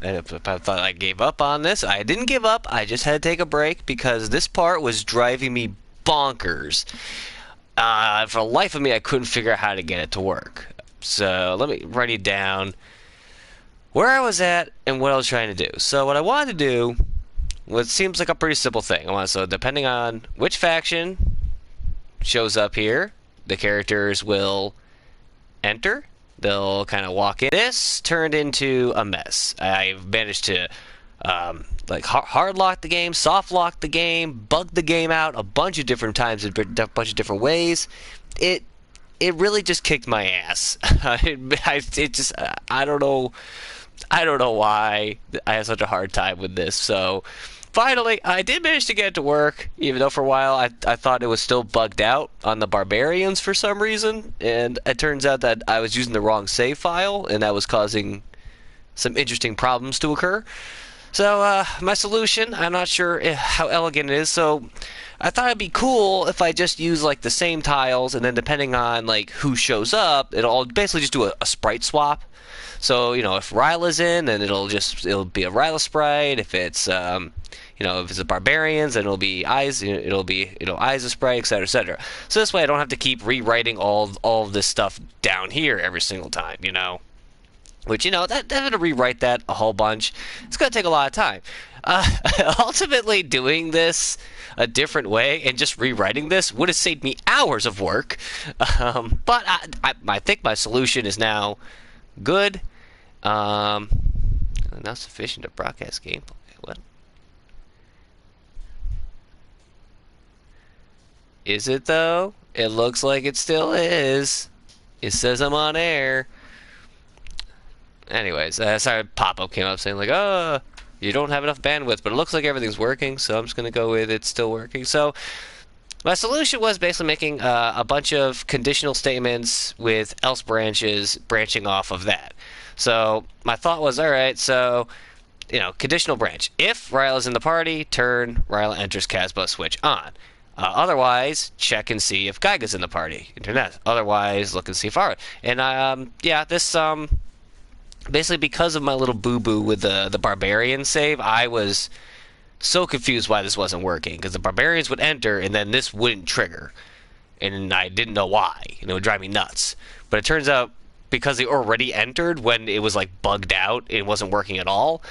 And if I thought I gave up on this, I didn't give up. I just had to take a break because this part was driving me bonkers. For the life of me, I couldn't figure out how to get it to work. So let me write it down where I was at and what I was trying to do. So what I wanted to do, what seems like a pretty simple thing. So depending on which faction shows up here, the characters will enter. They'll kind of walk in. This turned into a mess. I've managed to like hard lock the game, soft lock the game, bug the game out a bunch of different times in a bunch of different ways. It really just kicked my ass. It just I don't know. I don't know why I had such a hard time with this. So finally, I did manage to get it to work, even though for a while I thought it was still bugged out on the barbarians for some reason. And it turns out that I was using the wrong save file, and that was causing some interesting problems to occur. So my solution, I'm not sure how elegant it is. So I thought it'd be cool if I just use like the same tiles, and then depending on like who shows up, it'll basically just do a sprite swap. So if Ryla's in, then it'll be a Ryla sprite. If it's if it's a barbarians, then it'll be eyes. It'll be eyes a sprite, etc., etc. So this way, I don't have to keep rewriting all of this stuff down here every single time. Which that having to rewrite that a whole bunch, it's gonna take a lot of time. Ultimately, doing this a different way and just rewriting this would have saved me hours of work. But I think my solution is now good. Not sufficient to broadcast gameplay. What? Is it though? It looks like it still is. It says I'm on air. Anyways, sorry, pop-up came up saying like, "Oh, you don't have enough bandwidth," but it looks like everything's working, so I'm just gonna go with it's still working. So my solution was basically making a bunch of conditional statements with else branches branching off of that. So my thought was, all right, so conditional branch. If Ryla's in the party, turn Ryla enters Casbah, switch on. Otherwise, check and see if Geiga's in the party. Internet. Otherwise, look and see if Farah. And yeah, this basically because of my little boo-boo with the barbarian save, I was so confused why this wasn't working, because the barbarians would enter and then this wouldn't trigger, and I didn't know why, and it would drive me nuts. But it turns out because they already entered when it was like bugged out, it wasn't working at all,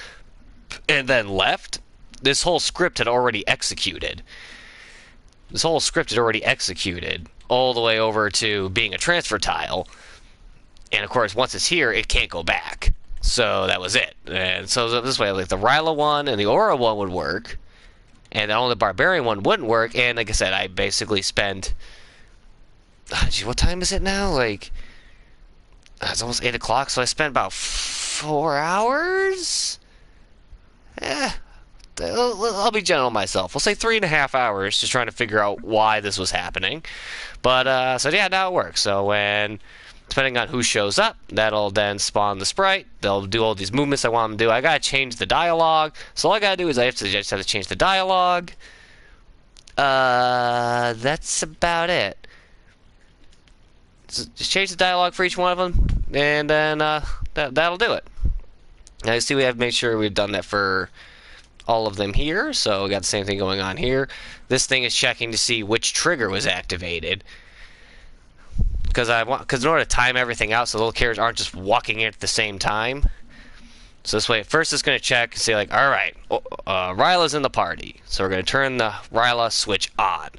and then left, this whole script had already executed. This whole script had already executed all the way over to being a transfer tile. And of course, once it's here, it can't go back. So that was it. And so this way, like the Ryla one and the Aura one would work, and only the Barbarian one wouldn't work. And like I said, I basically spent. Geez, what time is it now? Like, it's almost 8 o'clock. So I spent about 4 hours. I'll be gentle myself. We'll say 3.5 hours just trying to figure out why this was happening. But so yeah, now it works. So when depending on who shows up, that'll then spawn the sprite. They'll do all these movements I want them to do. I gotta change the dialogue. So all I gotta do is I just have to change the dialogue. That's about it. So just change the dialogue for each one of them, and then that'll do it. Now you see we have to make sure we've done that for all of them here. So we got the same thing going on here. This thing is checking to see which trigger was activated. Because in order to time everything out so the little characters aren't just walking in at the same time. So this way, first it's going to check and say like, all right, Ryla's in the party. So we're going to turn the Ryla switch on.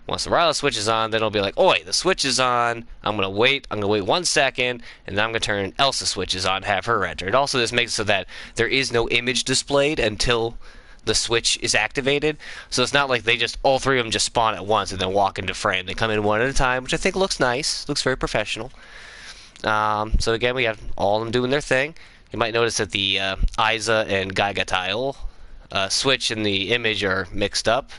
Once the Ryla switch is on, then it'll be like, oi, the switch is on. I'm going to wait 1 second, and then I'm going to turn Elsa switches on, have her enter. It also this makes it so that there is no image displayed until the switch is activated. So it's not like they just, all three of them just spawn at once and then walk into frame. They come in one at a time, which I think looks nice. Looks very professional. So again, we have all of them doing their thing. You might notice that the Isa and Geiga tile switch and the image are mixed up.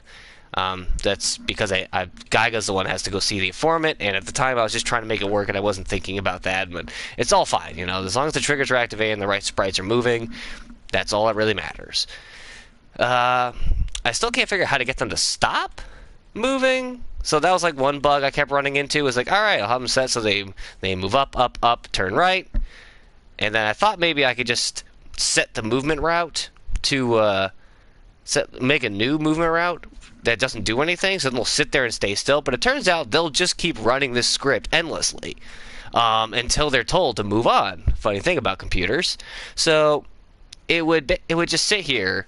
That's because Geiga's the one that has to go see the informant, and at the time I was just trying to make it work and I wasn't thinking about that, but it's all fine, as long as the triggers are activated and the right sprites are moving, that's all that really matters. I still can't figure out how to get them to stop moving. So that was like one bug I kept running into. It was like, all right, I'll have them set so they move up, up, up, turn right. And then I thought maybe I could just set the movement route to make a new movement route that doesn't do anything, so they'll sit there and stay still. But it turns out they'll just keep running this script endlessly until they're told to move on. Funny thing about computers. So it would just sit here.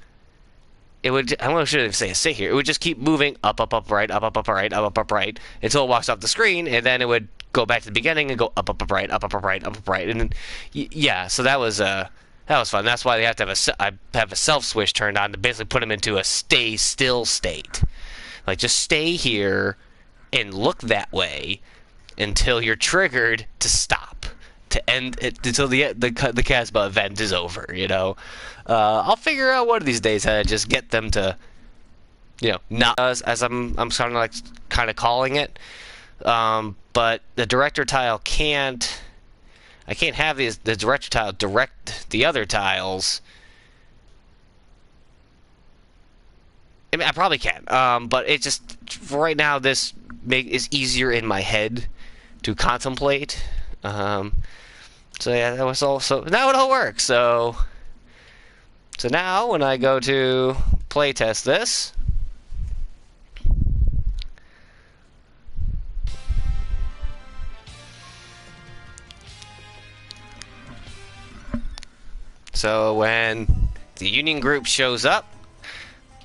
I shouldn't say sit here. It would just keep moving up, up, up, right, up, up, up, right, up, up, up, right, until it walks off the screen, and then it would go back to the beginning and go up, up, up, right, up, up, up, right, up, up, right, and yeah. So that was fun. That's why they have to have a self switch turned on to basically put them into a stay still state. Like, just stay here and look that way until you're triggered to stop, to end it, until the Casbah event is over. I'll figure out one of these days how to just get them to, not as I'm kind of calling it. But the director tile can't. I can't have the director tile direct the other tiles. I mean, I probably can, but it just, for right now, this is easier in my head to contemplate. So yeah, that was all. So now it all works. So now when I go to play test this, so when the union group shows up,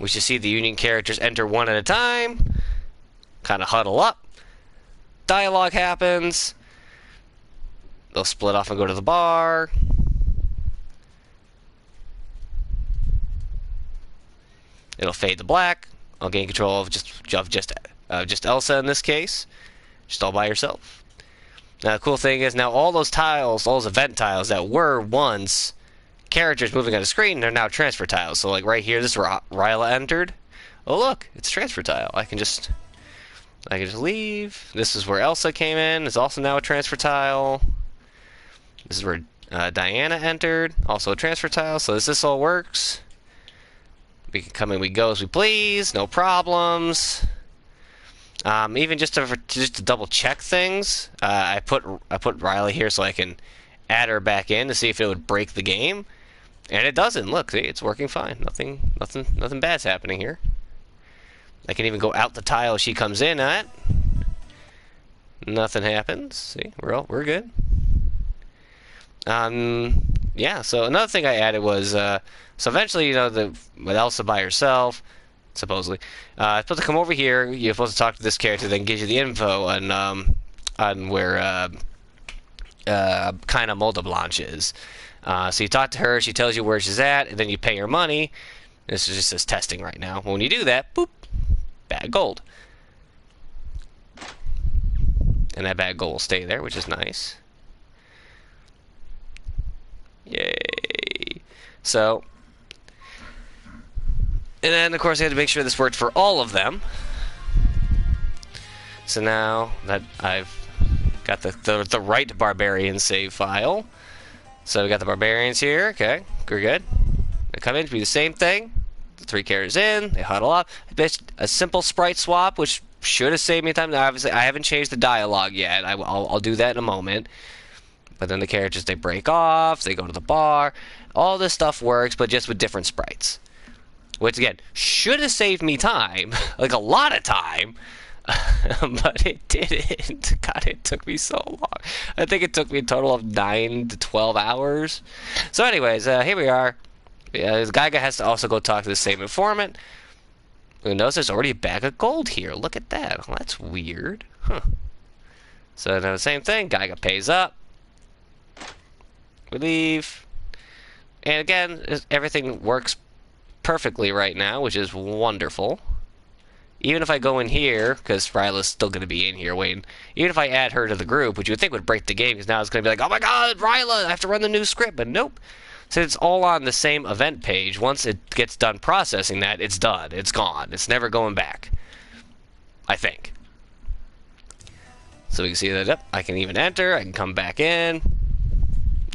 we should see the union characters enter one at a time, kind of huddle up. Dialogue happens. They'll split off and go to the bar. It'll fade to black. I'll gain control of just Elsa in this case, just all by herself. Now the cool thing is, now all those tiles, all those event tiles that were once characters moving on the screen, they're now transfer tiles. So like right here, this is where Ryla entered. Oh look, it's transfer tile. I can just leave. This is where Elsa came in. It's also now a transfer tile. This is where Diana entered, also a transfer tile. So as this all works, we can come and we go as we please, no problems. Even just to double check things, I put Riley here so I can add her back in to see if it would break the game, and it doesn't. Look, see, it's working fine. Nothing bad's happening here. I can even go out the tile she comes in at. Nothing happens. See, we're good. Yeah. So another thing I added was so eventually, with Elsa by herself, supposedly, it's supposed to come over here. You're supposed to talk to this character, then gives you the info on where kind of Molda Blanche is. So you talk to her, she tells you where she's at, and then you pay her money. This is just as testing right now. When you do that, boop, bag gold. And that bag gold will stay there, which is nice. Yay. So, and then of course I had to make sure this worked for all of them. So now that I've got the right barbarian save file, so we got the barbarians here. Okay, we're good. They come in to be the same thing. The 3 characters in, they huddle up. A simple sprite swap, which should have saved me time. Now, obviously, I haven't changed the dialogue yet. I'll do that in a moment. But then the characters, they break off, they go to the bar. All this stuff works, but just with different sprites. Which, again, should have saved me time. Like, a lot of time. But it didn't. God, it took me so long. I think it took me a total of 9 to 12 hours. So anyways, here we are. Gaiga has to also go talk to the same informant. Who knows there's already a bag of gold here. Look at that. Well, that's weird. Huh. So now the same thing. Gaiga pays up. We leave. And again, everything works perfectly right now, which is wonderful. Even if I go in here, because Ryla's still going to be in here waiting, even if I add her to the group, which you would think would break the game, because now it's going to be like, oh my god, Ryla, I have to run the new script, but nope. Since it's all on the same event page, once it gets done processing that, it's done. It's gone. It's never going back. I think. So we can see that, yep, I can even enter, I can come back in.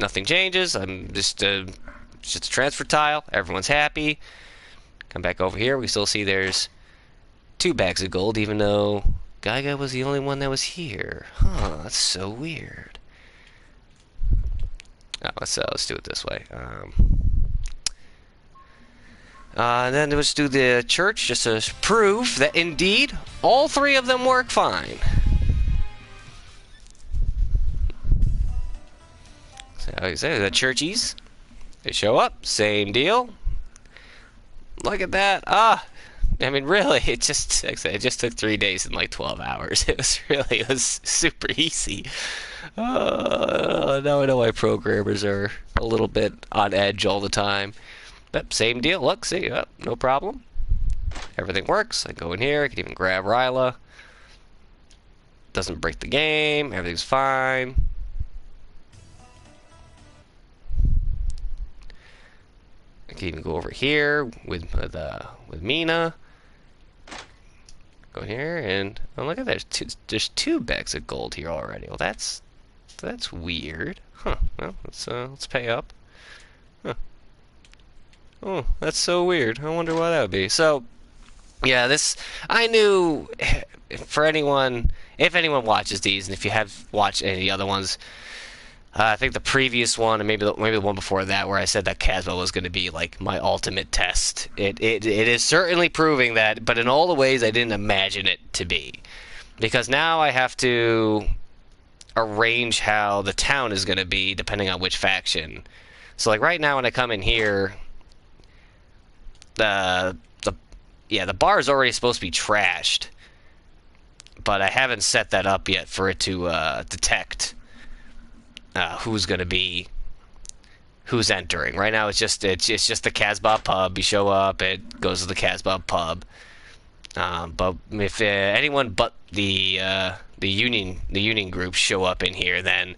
Nothing changes. I'm just a transfer tile. Everyone's happy. Come back over here. We still see there's 2 bags of gold, even though Gaiga was the only one that was here. Huh, that's so weird. Oh, let's do it this way. Then let's do the church just to prove that indeed all three of them work fine. So like I say, the churchies, they show up, same deal. Look at that. I mean, really, it just, like I said, it just took 3 days and like 12 hours. It was super easy. Now I know why programmers are a little bit on edge all the time. But same deal. Look, see, no problem. Everything works. I go in here. I can even grab Ryla. Doesn't break the game. Everything's fine. I can even go over here with Mina. Go here and look at that. There's two bags of gold here already. Well, that's weird. Huh. Well, let's pay up. Huh. Oh, that's so weird. I wonder why that would be. So, yeah, this I knew for anyone, if anyone watches these, and if you have watched any of the other ones, I think the previous one and maybe the one before that, where I said that Casmo was going to be like my ultimate test. It is certainly proving that, but in all the ways I didn't imagine it to be, because now I have to arrange how the town is going to be depending on which faction. So like right now when I come in here, the bar is already supposed to be trashed, but I haven't set that up yet for it to detect who's going to be who's entering. Right now it's just the Casbah pub. You show up, it goes to the Casbah pub. But if anyone but the union group show up in here, then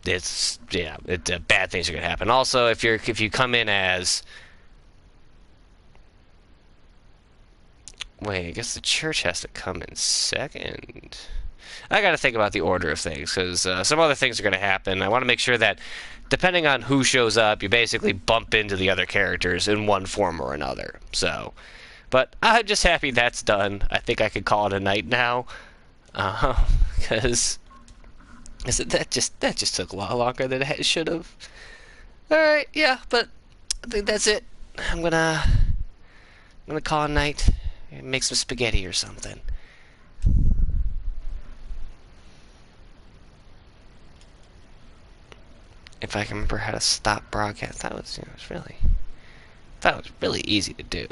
it's bad things are going to happen. Also, if you come in as, wait, I guess the church has to come in second. I got to think about the order of things, because some other things are going to happen. I want to make sure that, depending on who shows up, you basically bump into the other characters in one form or another. So, but I'm just happy that's done. I think I could call it a night now, because that just took a lot longer than it should have. All right, yeah, but I think that's it. I'm gonna call it a night. Make some spaghetti or something. If I can remember how to stop broadcast, that was really easy to do.